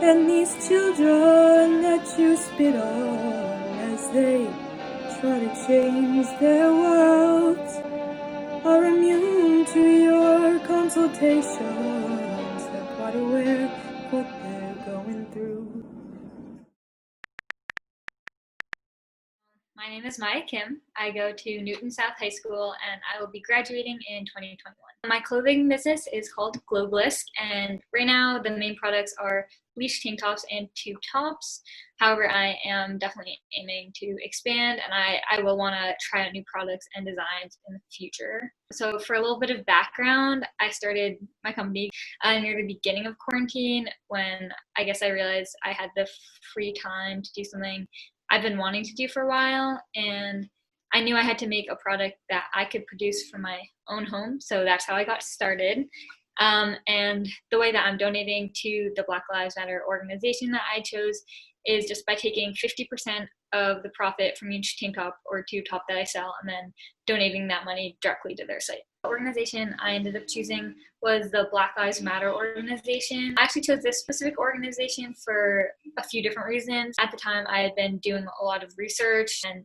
And these children that you spit on as they try to change their worlds are immune to your consultations. They're quite aware of what they're going through. My name is Maya Kim. I go to Newton South High School and I will be graduating in 2021. My clothing business is called Globalist, and right now the main products are bleached tank tops and tube tops. However, I am definitely aiming to expand, and I will want to try out new products and designs in the future. So for a little bit of background, I started my company near the beginning of quarantine when I guess I realized I had the free time to do something I've been wanting to do for a while, and I knew I had to make a product that I could produce from my own home, so that's how I got started. And the way that I'm donating to the Black Lives Matter organization that I chose is just by taking 50% of the profit from each tank top or tube top that I sell and then donating that money directly to their site. The organization I ended up choosing was the Black Lives Matter organization. I actually chose this specific organization for a few different reasons. At the time, I had been doing a lot of research, and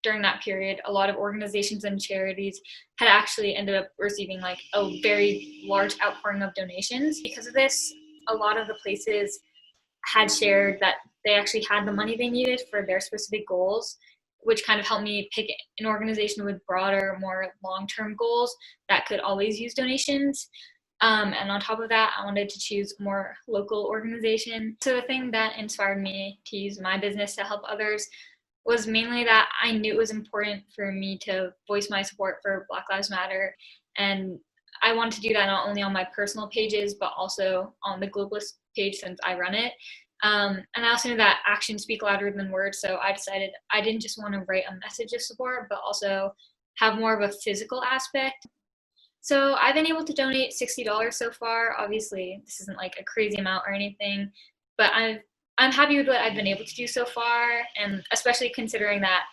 during that period, a lot of organizations and charities had actually ended up receiving like a very large outpouring of donations. Because of this, a lot of the places had shared that they actually had the money they needed for their specific goals, which kind of helped me pick an organization with broader, more long-term goals that could always use donations. And on top of that, I wanted to choose a more local organization. So the thing that inspired me to use my business to help others was mainly that I knew it was important for me to voice my support for Black Lives Matter. And I wanted to do that not only on my personal pages, but also on the Globalist page since I run it. And I also knew that actions speak louder than words, so I decided I didn't just want to write a message of support, but also have more of a physical aspect. So I've been able to donate $60 so far. Obviously, this isn't like a crazy amount or anything, but I'm happy with what I've been able to do so far, and especially considering that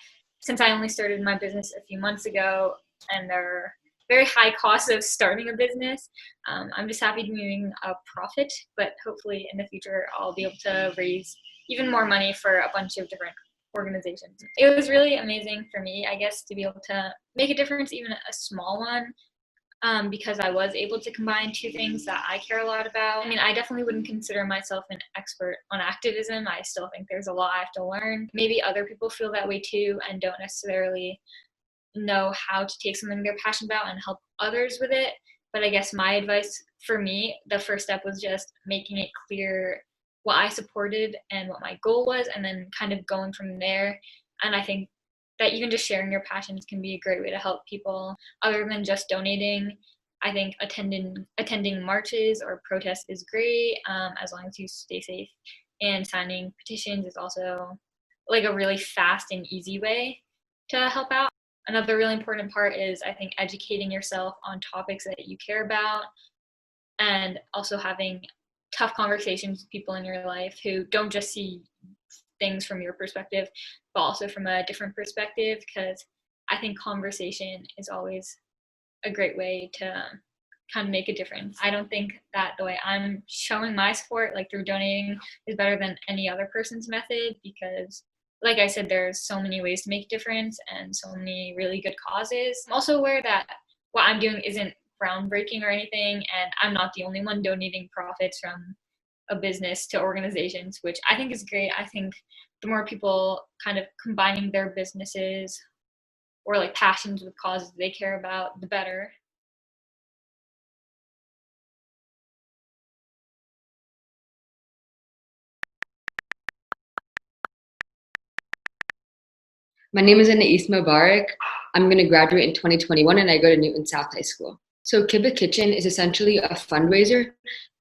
since I only started my business a few months ago, and there are very high costs of starting a business, I'm just happy to be making a profit, but hopefully in the future I'll be able to raise even more money for a bunch of different organizations. It was really amazing for me, I guess, to be able to make a difference, even a small one, because I was able to combine two things that I care a lot about. I mean, I definitely wouldn't consider myself an expert on activism. I still think there's a lot I have to learn. Maybe other people feel that way too and don't necessarily know how to take something they're passionate about and help others with it. But I guess my advice for me, the first step was just making it clear what I supported and what my goal was, and then kind of going from there. And I think that even just sharing your passions can be a great way to help people other than just donating. I think attending marches or protests is great, as long as you stay safe. And signing petitions is also like a really fast and easy way to help out. Another really important part is, I think, educating yourself on topics that you care about, and also having tough conversations with people in your life who don't just see things from your perspective, but also from a different perspective, because I think conversation is always a great way to kind of make a difference. I don't think that the way I'm showing my support, like through donating, is better than any other person's method, because like I said, there's so many ways to make a difference and so many really good causes. I'm also aware that what I'm doing isn't groundbreaking or anything, and I'm not the only one donating profits from a business to organizations, which I think is great. I think the more people kind of combining their businesses or like passions with causes they care about, the better. My name is Anais Mobarak. I'm going to graduate in 2021 and I go to Newton South High School. So Kibba Kitchen is essentially a fundraiser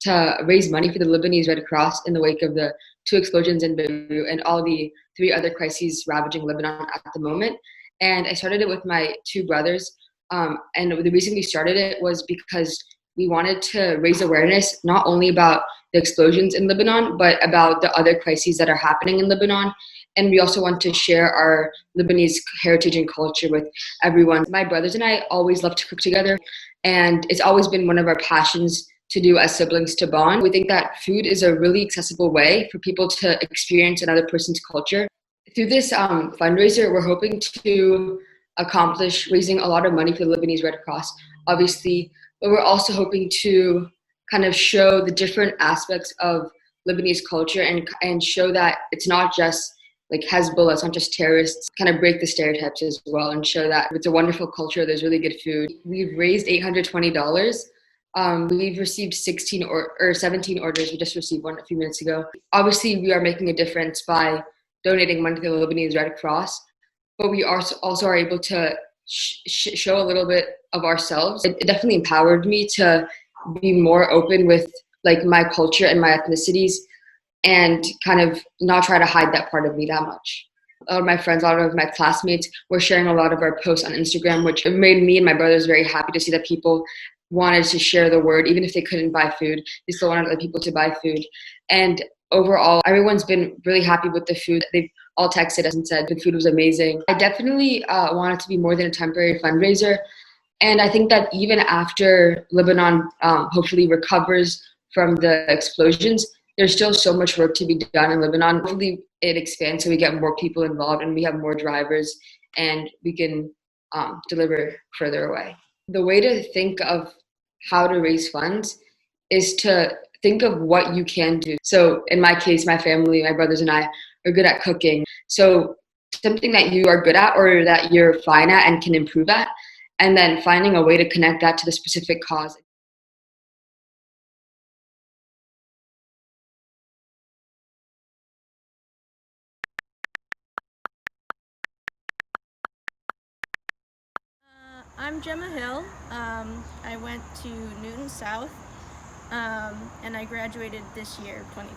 to raise money for the Lebanese Red Cross in the wake of the two explosions in Beirut and all the three other crises ravaging Lebanon at the moment. And I started it with my two brothers. And the reason we started it was because we wanted to raise awareness not only about the explosions in Lebanon, but about the other crises that are happening in Lebanon. And we also want to share our Lebanese heritage and culture with everyone. My brothers and I always love to cook together, and it's always been one of our passions to do as siblings to bond. We think that food is a really accessible way for people to experience another person's culture. Through this fundraiser, we're hoping to accomplish raising a lot of money for the Lebanese Red Cross, obviously, but we're also hoping to kind of show the different aspects of Lebanese culture and show that it's not just like Hezbollah, it's not just terrorists, kind of break the stereotypes as well and show that it's a wonderful culture, there's really good food. We've raised $820. We've received 16 or 17 orders. We just received one a few minutes ago. Obviously, we are making a difference by donating money to the Lebanese Red Cross, but we also are able to show a little bit of ourselves. It definitely empowered me to be more open with like my culture and my ethnicities and kind of not try to hide that part of me that much. A lot of my friends, a lot of my classmates were sharing a lot of our posts on Instagram, which made me and my brothers very happy to see that people wanted to share the word, even if they couldn't buy food. They still wanted other people to buy food. And overall, everyone's been really happy with the food. They've all texted us and said the food was amazing. I definitely want it to be more than a temporary fundraiser. And I think that even after Lebanon hopefully recovers from the explosions, there's still so much work to be done in Lebanon. Hopefully it expands so we get more people involved and we have more drivers and we can deliver further away. The way to think of how to raise funds is to think of what you can do. So in my case, my family, my brothers and I are good at cooking. So something that you are good at or that you're fine at and can improve at, and then finding a way to connect that to the specific cause. I'm Gemma Hill. I went to Newton South and I graduated this year, 2020.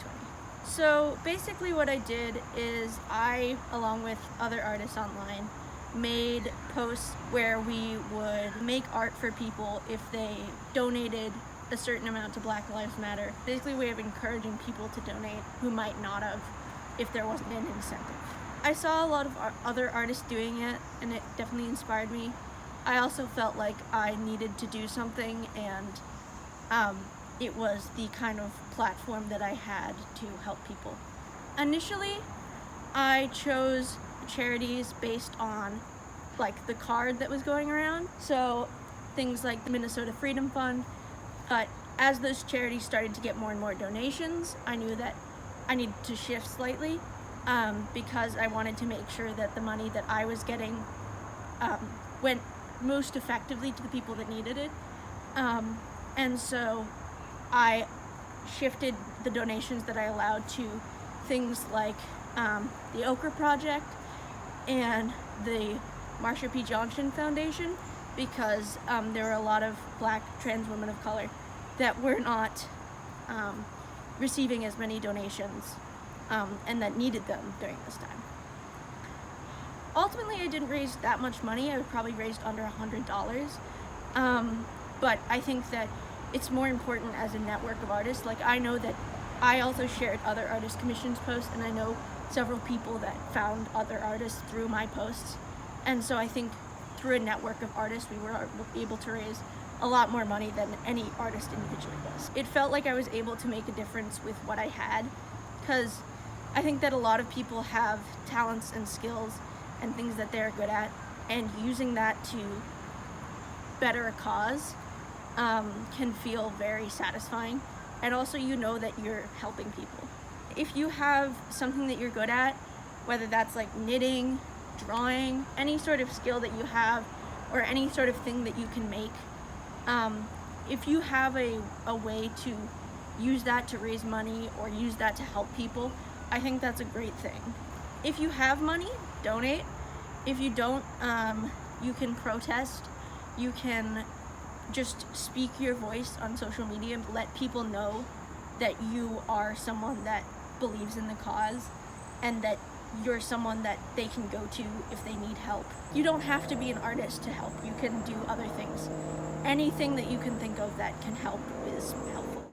So basically what I did is I, along with other artists online, made posts where we would make art for people if they donated a certain amount to Black Lives Matter. Basically a way of encouraging people to donate who might not have if there wasn't an incentive. I saw a lot of other artists doing it and it definitely inspired me. I also felt like I needed to do something, and it was the kind of platform that I had to help people. Initially, I chose charities based on like the card that was going around, so things like the Minnesota Freedom Fund, but as those charities started to get more and more donations, I knew that I needed to shift slightly because I wanted to make sure that the money that I was getting went most effectively to the people that needed it. And so I shifted the donations that I allowed to things like the Okra Project and the Marsha P. Johnson Foundation, because there were a lot of Black trans women of color that were not receiving as many donations and that needed them during this time. Ultimately, I didn't raise that much money. I probably raised under $100. But I think that it's more important as a network of artists. Like, I know that I also shared other artist commissions posts, and I know several people that found other artists through my posts. And so I think through a network of artists, we were able to raise a lot more money than any artist individually was. It felt like I was able to make a difference with what I had, because I think that a lot of people have talents and skills and things that they're good at, and using that to better a cause can feel very satisfying, and also you know that you're helping people. If you have something that you're good at, whether that's like knitting, drawing, any sort of skill that you have, or any sort of thing that you can make, if you have a way to use that to raise money or use that to help people, I think that's a great thing. If you have money, donate. If you don't, you can protest. You can just speak your voice on social media and let people know that you are someone that believes in the cause and that you're someone that they can go to if they need help. You don't have to be an artist to help. You can do other things. Anything that you can think of that can help is helpful.